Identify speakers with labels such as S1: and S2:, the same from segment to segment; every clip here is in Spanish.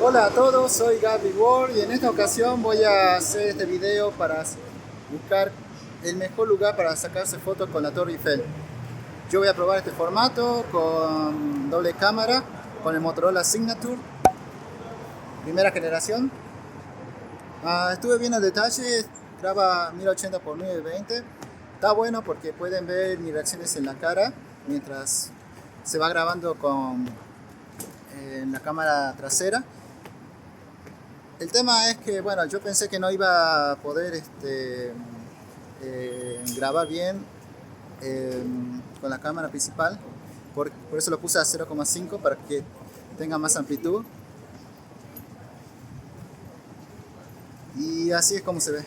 S1: Hola a todos, soy Gabby Ward y en esta ocasión voy a hacer este video para buscar el mejor lugar para sacarse fotos con la Torre Eiffel. Yo voy a probar este formato con doble cámara, con el Motorola Signature, primera generación. Estuve viendo el detalle, graba 1080 x 1020. Está bueno porque pueden ver mis reacciones en la cara mientras se va grabando con la cámara trasera. El tema es que, bueno, yo pensé que no iba a poder grabar bien con la cámara principal, por eso lo puse a 0,5 para que tenga más amplitud. Y así es como se ve.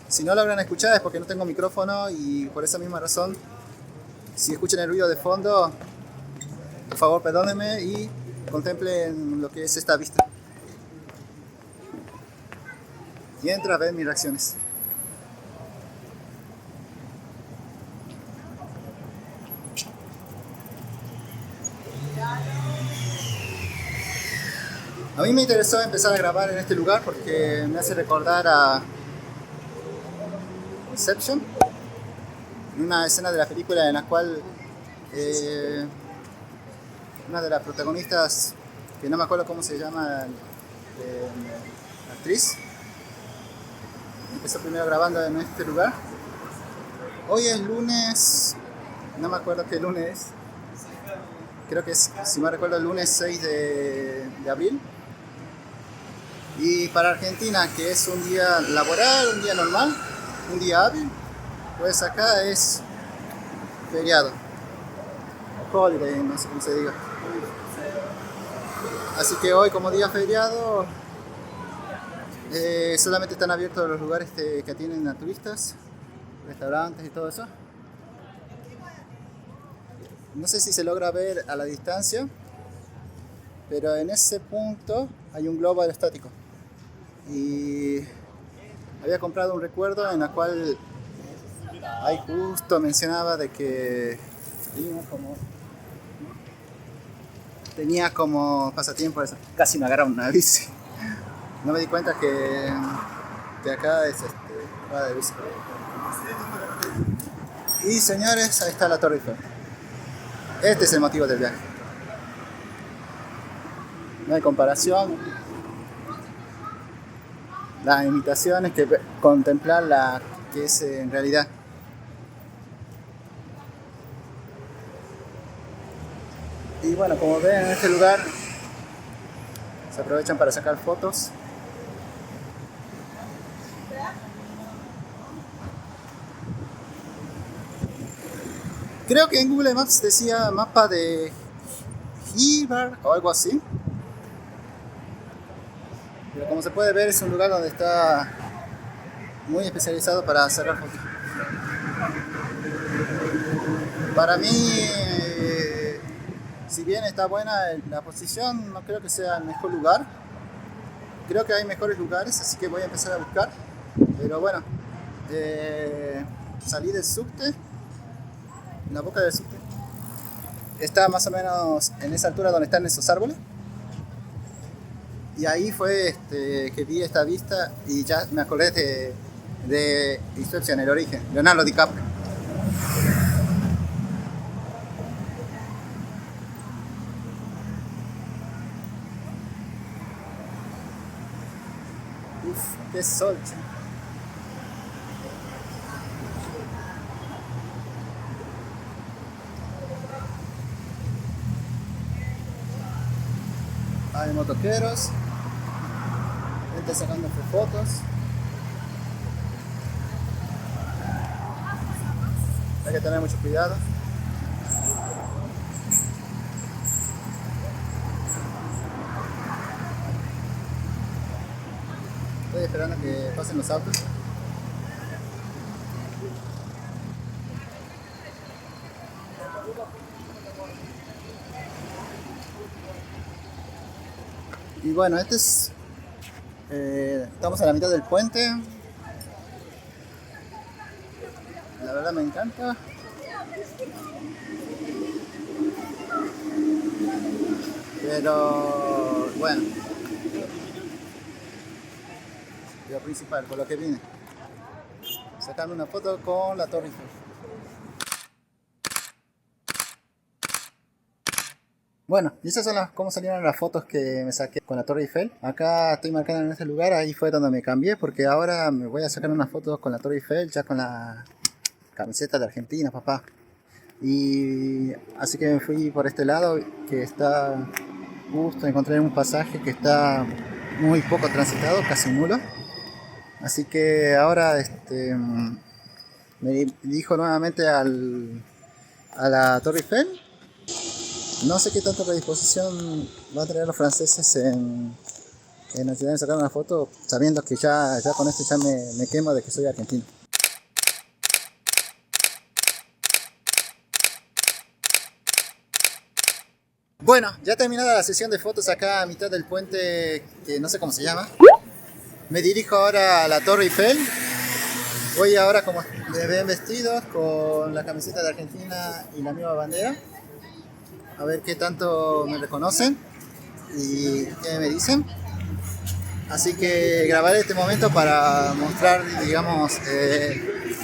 S1: Si no logran escuchar es porque no tengo micrófono y por esa misma razón, si escuchan el ruido de fondo, por favor perdónenme y contemplen lo que es esta vista. Mientras ven mis reacciones. A mí me interesó empezar a grabar en este lugar porque me hace recordar a Inception, una escena de la película en la cual una de las protagonistas, que no me acuerdo cómo se llama la actriz, empezó primero grabando en este lugar. Hoy es lunes, no me acuerdo qué lunes es, creo que es, si me recuerdo, el lunes 6 de abril. Y para Argentina, que es un día laboral, un día normal, un día hábil, pues acá es feriado, holiday, no sé cómo se diga. Así que hoy, como día feriado, solamente están abiertos los lugares que atienden a turistas, restaurantes y todo eso. No sé si se logra ver a la distancia, pero en ese punto hay un globo aerostático. Y había comprado un recuerdo en la cual ahí justo mencionaba de que tenía como pasatiempo eso. Casi me agarra una bici. No me di cuenta que acá es rueda de bici. Y señores, ahí está la Torre Eiffel. Este es el motivo del viaje. No hay comparación. La imitación es que contemplar la que es en realidad. Y bueno, como ven, en este lugar se aprovechan para sacar fotos. Creo que en Google Maps decía mapa de Gibar o algo así. Pero como se puede ver, es un lugar donde está muy especializado para sacar fotos. Para mí, si bien está buena la posición, no creo que sea el mejor lugar. Creo que hay mejores lugares, así que voy a empezar a buscar. Pero bueno, salí del subte, en la boca del subte. Está más o menos en esa altura donde están esos árboles. Y ahí fue que vi esta vista y ya me acordé de Inception, el origen, Leonardo DiCaprio. Uf, qué sol, che. Hay motoqueros, gente sacando fotos. Hay que tener mucho cuidado. Estoy esperando a que pasen los autos. Y bueno, estamos a la mitad del puente. La verdad me encanta. Pero bueno, lo principal, por lo que vine. Sacarme una foto con la Torre Eiffel. Bueno, y esas son cómo salieron las fotos que me saqué con la Torre Eiffel. Acá estoy marcando en este lugar, ahí fue donde me cambié, porque ahora me voy a sacar unas fotos con la Torre Eiffel, ya con la camiseta de Argentina, papá. Y así que me fui por este lado, que está justo, encontré un pasaje que está muy poco transitado, casi nulo. Así que ahora me dirijo nuevamente a la Torre Eiffel. No sé qué tanta predisposición van a tener los franceses en ayudarme a sacar una foto, sabiendo que ya con esto ya me quemo de que soy argentino. Bueno, ya terminada la sesión de fotos acá a mitad del puente, que no sé cómo se llama. Me dirijo ahora a la Torre Eiffel. Voy ahora como me ven vestidos con la camiseta de Argentina y la misma bandera. A ver qué tanto me reconocen y qué me dicen. Así que grabaré este momento para mostrar, digamos,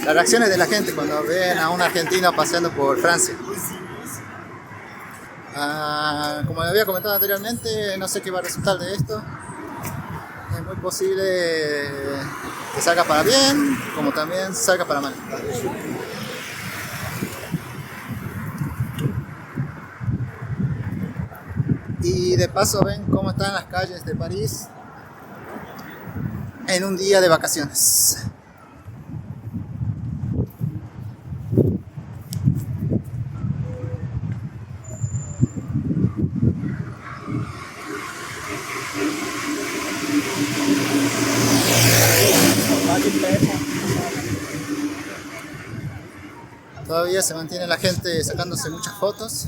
S1: las reacciones de la gente cuando ven a un argentino paseando por Francia. Como le había comentado anteriormente, no sé qué va a resultar de esto. Es muy posible que salga para bien, como también salga para mal. Y de paso ven cómo están las calles de París en un día de vacaciones. Todavía se mantiene la gente sacándose muchas fotos.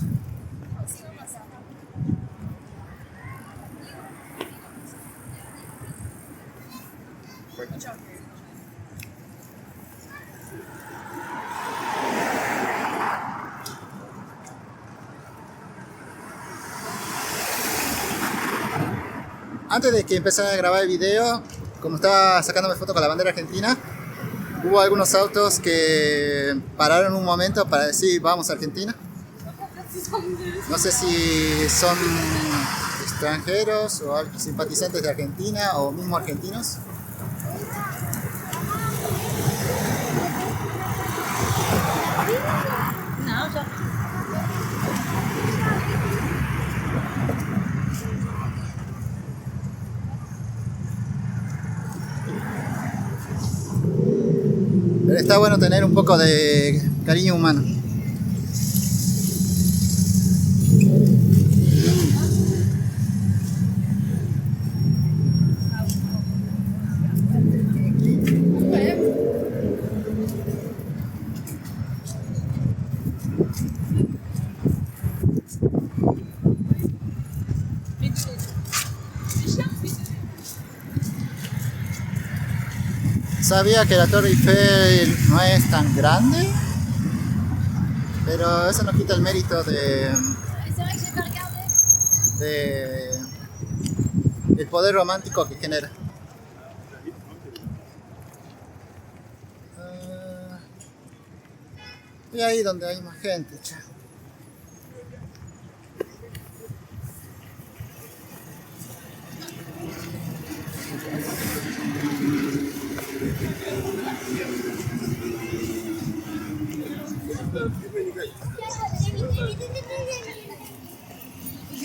S1: Antes de que empezara a grabar el video, como estaba sacándome fotos con la bandera argentina, hubo algunos autos que pararon un momento para decir vamos a Argentina. No sé si son extranjeros o simpatizantes de Argentina o mismos argentinos. Pero está bueno tener un poco de cariño humano. Sabía que la Torre Eiffel no es tan grande, pero eso no quita el mérito el poder romántico que genera. Y ahí donde hay más gente.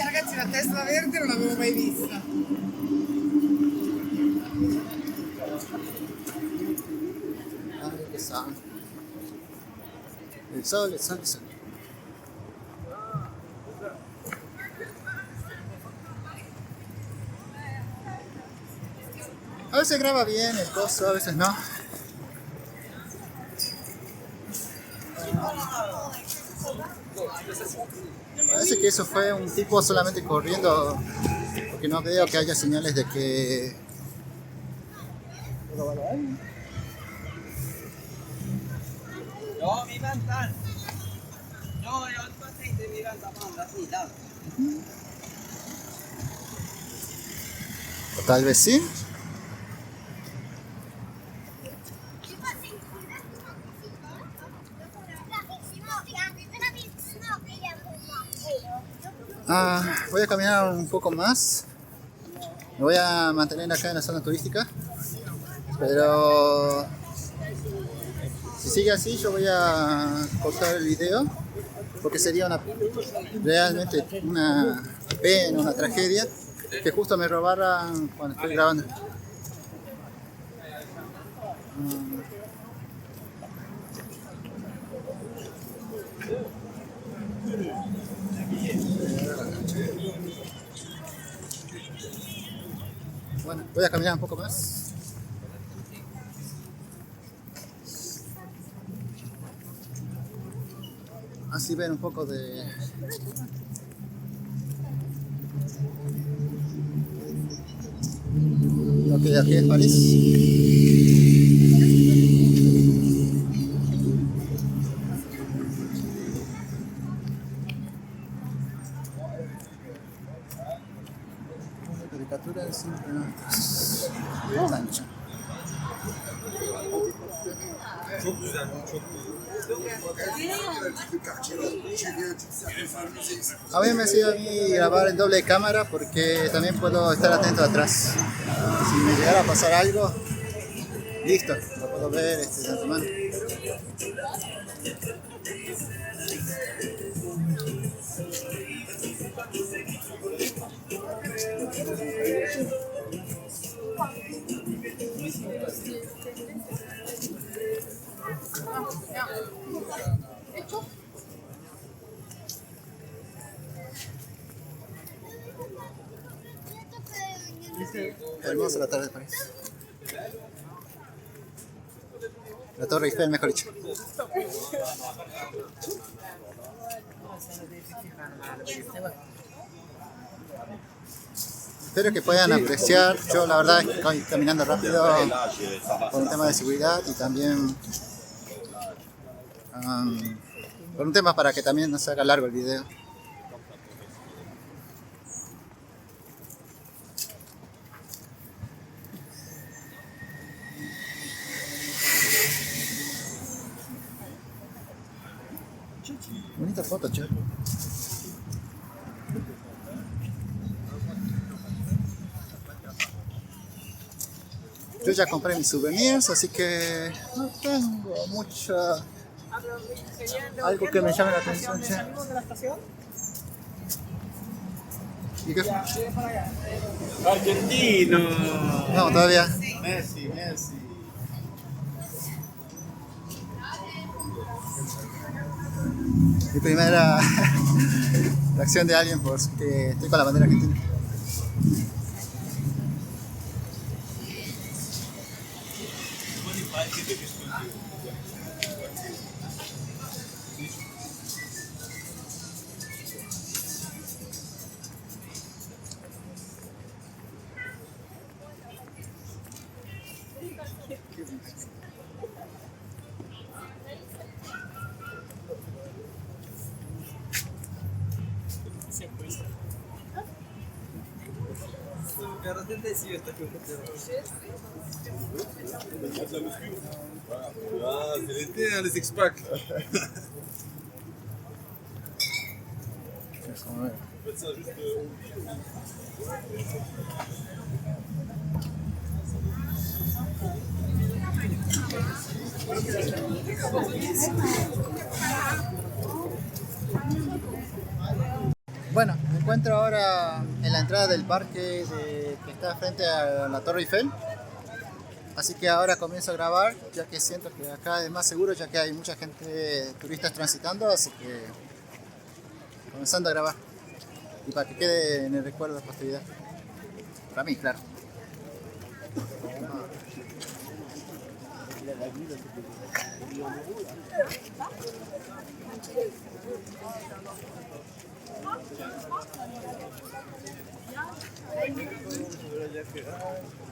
S2: Ragazzi, la testa verde non l'avevo mai vista.
S1: Ay, qué sano. El sol, el sol, el sol. A veces graba bien el coso, a veces no. Parece que eso fue un tipo solamente corriendo, porque no veo que haya señales de que...
S3: Ja, vi väntar. Ja, jag bara tänkte vi väntar på andra sidan.
S1: O tal vez sí. Voy a caminar un poco más. Me voy a mantener acá en la zona turística. Pero si sigue así, yo voy a cortar el video. Porque sería realmente una pena, una tragedia que justo me robaran cuando estoy grabando. Bueno, voy a caminar un poco más. Así ven un poco de lo que aquí es París. Una caricatura de 5 minutos. Plancha.
S4: Çok güzel, çok
S1: A mí me sirve a mí grabar en doble cámara porque también puedo estar atento atrás. Si me llegara a pasar algo, listo, lo puedo ver de antemano. Hermosa la tarde de París. La Torre Eiffel, mejor dicho. Espero que puedan apreciar. Yo la verdad es que estoy caminando rápido por un tema de seguridad y también por un tema para que también no se haga largo el video. Bonita foto, che. Yo ya compré mis souvenirs, así que no tengo mucha... algo que me llame la atención, che. ¿Y qué?
S4: Argentino.
S1: No, todavía.
S4: Messi.
S1: Mi primera reacción de alguien porque estoy con la bandera argentina.
S3: Cara tendency esta que eu
S4: Ah, c'était les six-pack. Faites ça juste.
S1: Bueno, me encuentro ahora en la entrada del parque que está frente a la Torre Eiffel. Así que ahora comienzo a grabar, ya que siento que acá es más seguro, ya que hay mucha gente, turistas transitando, así que comenzando a grabar. Y para que quede en el recuerdo de posteridad. Para mí, claro.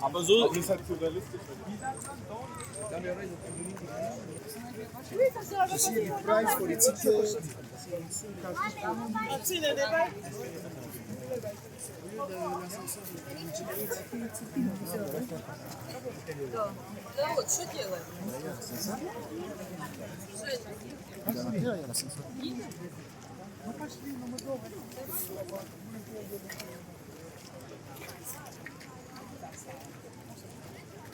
S4: Aber so ist halt surrealistisch.
S1: The price for the ticket.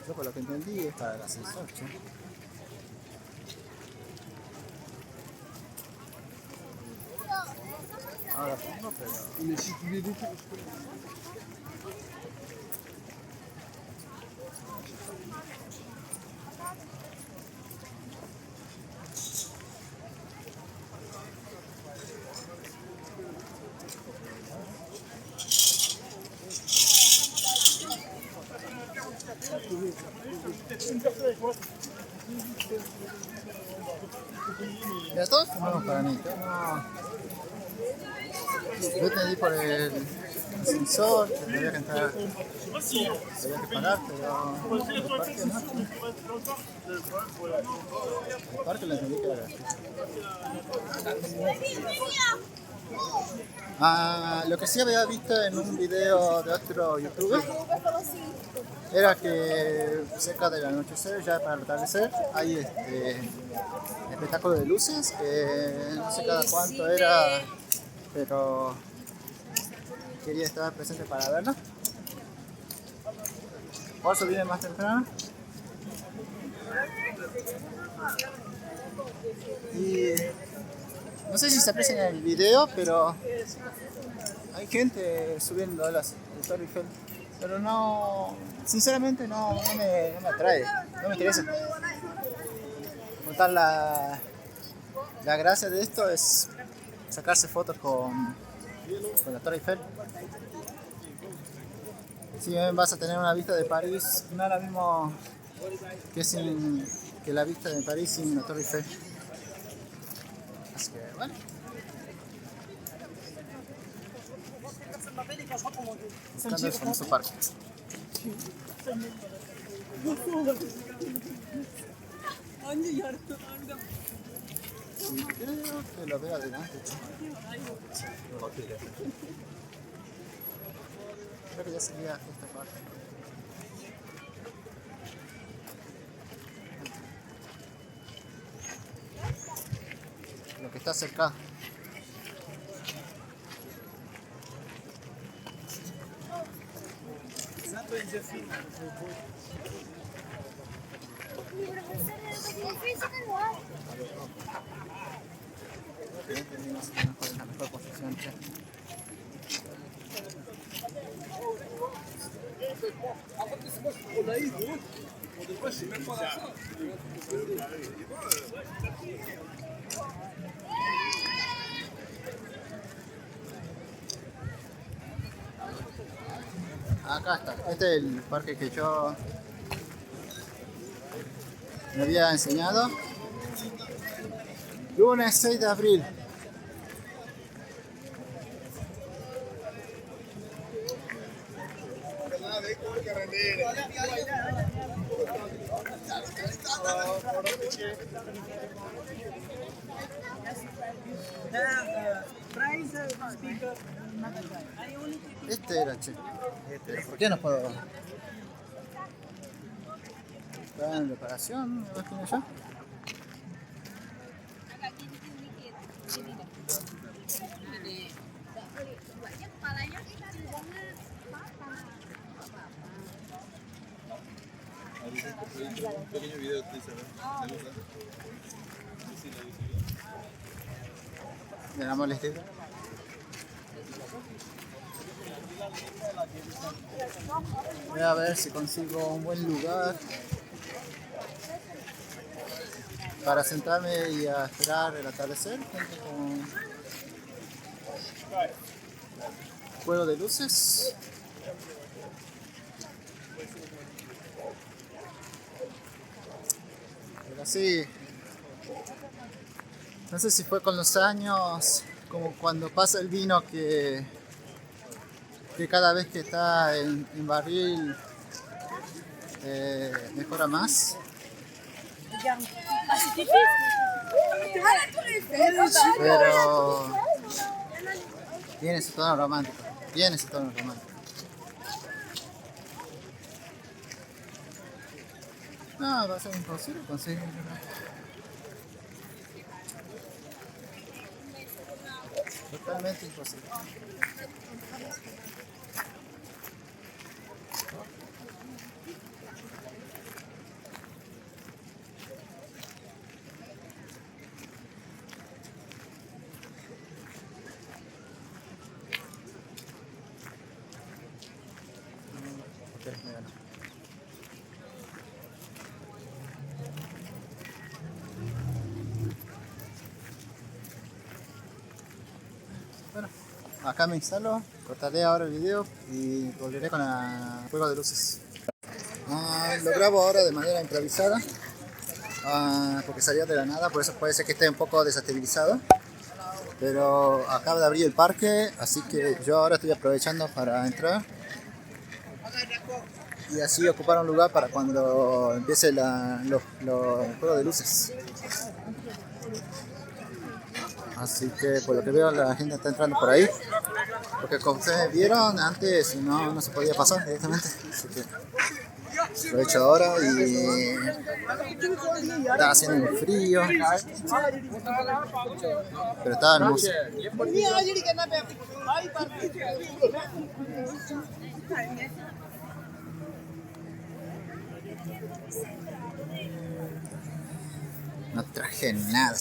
S1: Yo por lo que entendí es para el ascensor, che. Ahora pongo, pero... Ya todos comemos para mí. Yo entendí por el ascensor, que había que entrar, había que pagar, pero el parque no. El parque lo entendí que era gratis. Lo que sí había visto en un video de otro youtuber era que cerca del anochecer, ya para el atardecer, hay espectáculo de luces, que no sé cada cuánto era, pero quería estar presente para verlo. Por eso vine más temprano. Y no sé si se aprecia en el video, pero hay gente subiendo el Torre Eiffel. Pero no, sinceramente no me atrae, no me interesa. Como tal, la gracia de esto es sacarse fotos con la Torre Eiffel. Si bien vas a tener una vista de París, no es lo mismo que la vista de París sin la Torre Eiffel. Así que bueno. Buscando el famoso parque. Sí, creo que lo veo adelante. Creo que ya sería esta parte. Lo que está cerca. La mejor posición, che. Acá está, este es el parque que yo me había enseñado. Lunes 6 de abril. Este era, che. ¿Por qué no puedo? ¿Está en reparación? ¿Me imagino yo?
S4: Un pequeño video de Isabel.
S1: ¿Le damos la estela? Voy a ver si consigo un buen lugar para sentarme y a esperar el atardecer junto con juego de luces. Pero así, no sé si fue con los años, como cuando pasa el vino que cada vez que está en barril mejora más. Pero tiene ese tono romántico, tiene ese tono romántico. No, va a ser imposible conseguirlo. realmente imposible. Me ganó. Bueno, acá me instalo, cortaré ahora el video y volveré con el juego de luces. Lo grabo ahora de manera improvisada porque salió de la nada, por eso puede ser que esté un poco desestabilizado. Pero acaba de abrir el parque, así que yo ahora estoy aprovechando para entrar y así ocupar un lugar para cuando empiece el juego de luces. Así que por lo que veo la gente está entrando por ahí, porque como ustedes vieron antes no se podía pasar directamente. Así que aprovecho ahora y está haciendo un frío, pero está hermoso. No traje nada,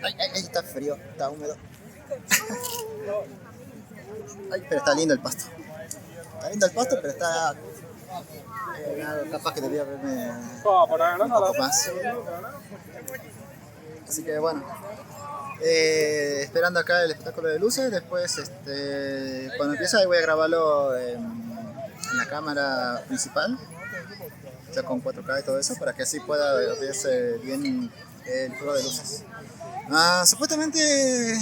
S1: Ay, está frío, está húmedo. Ay, pero está lindo el pasto. Está lindo el pasto, pero está... capaz que debía haberme un poco más. Así que bueno. Esperando acá el espectáculo de luces. Después, cuando empiece, ahí voy a grabarlo en la cámara principal, ya con 4K y todo eso, para que así pueda verse bien el juego de luces. Supuestamente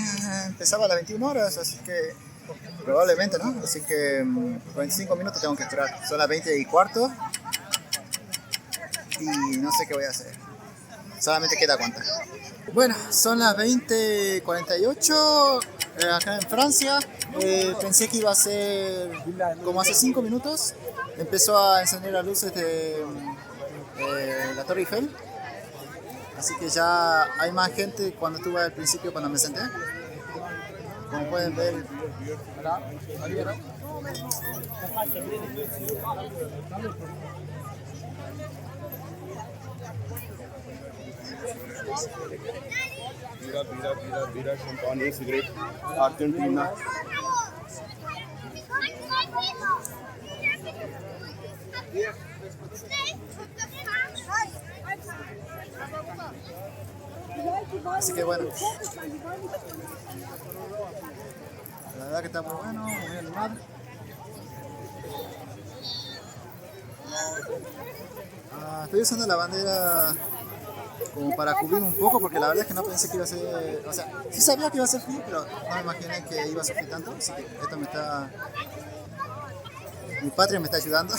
S1: empezaba a las 21 horas, así que probablemente, ¿no? Así que 45 minutos tengo que esperar. Son las 20:15 y no sé qué voy a hacer. Solamente queda cuenta. Bueno, son las 20:48 acá en Francia. Pensé que iba a ser como hace 5 minutos. Empezó a encender las luces de la Torre Eiffel. Así que ya hay más gente cuando estuve al principio, cuando me senté. Como pueden ver.
S4: Bira, champagne, cigarette, Argentina.
S1: Así que bueno, la verdad que está muy bueno, muy animado. Estoy usando la bandera como para cubrir un poco, porque la verdad es que no pensé que iba a ser, o sea, sí sabía que iba a ser frío, pero no me imaginé que iba a sufrir tanto, así que esto me está, mi patria me está ayudando.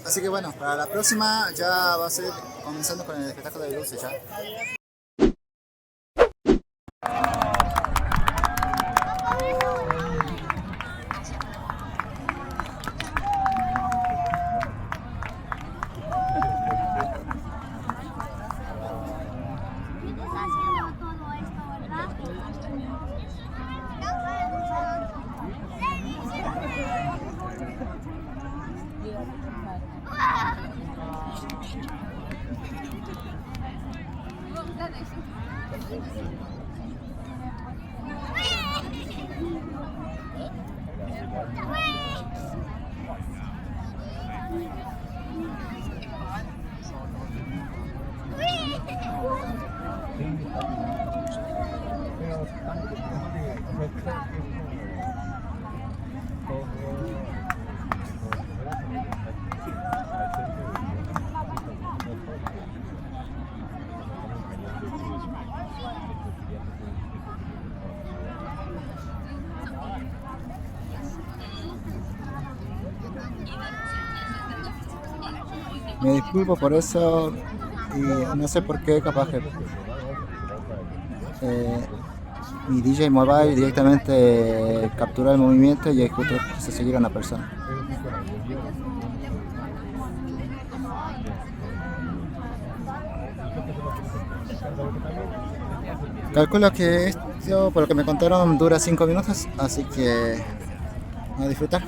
S1: Así que bueno, para la próxima ya va a ser comenzando con el espectáculo de luces ya. Me disculpo por eso y no sé por qué, capaz que mi DJ Mobile directamente capturó el movimiento y ahí justo quise seguir a una persona. Calculo que esto, por lo que me contaron, dura 5 minutos, así que a disfrutar.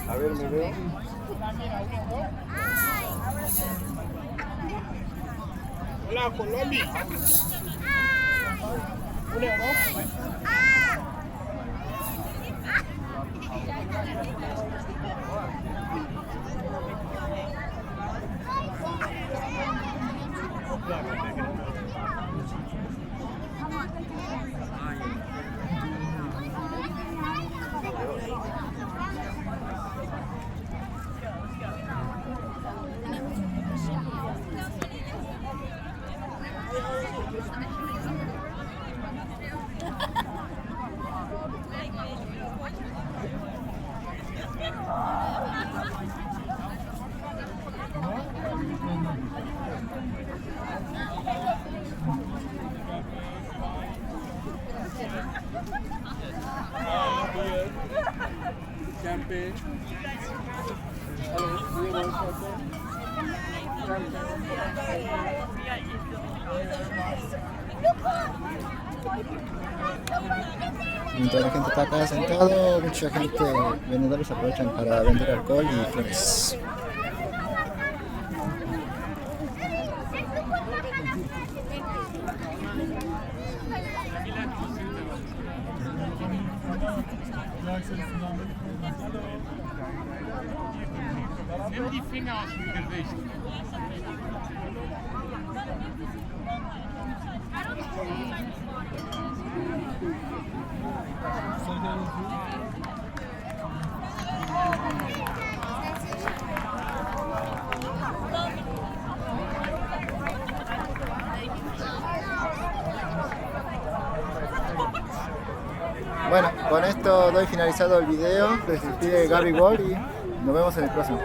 S4: A ver, me veo.
S2: Hola, Colombia. ¿Un euro? Champagne. Hello, do you want something?
S1: Mientras la gente está acá sentado, mucha gente, vendedores aprovechan para vender alcohol y flores.
S2: Nimm die Finger aus dem Gesicht.
S1: Bueno, con esto doy finalizado el video. Se despide Gaby Wall y nos vemos en el próximo.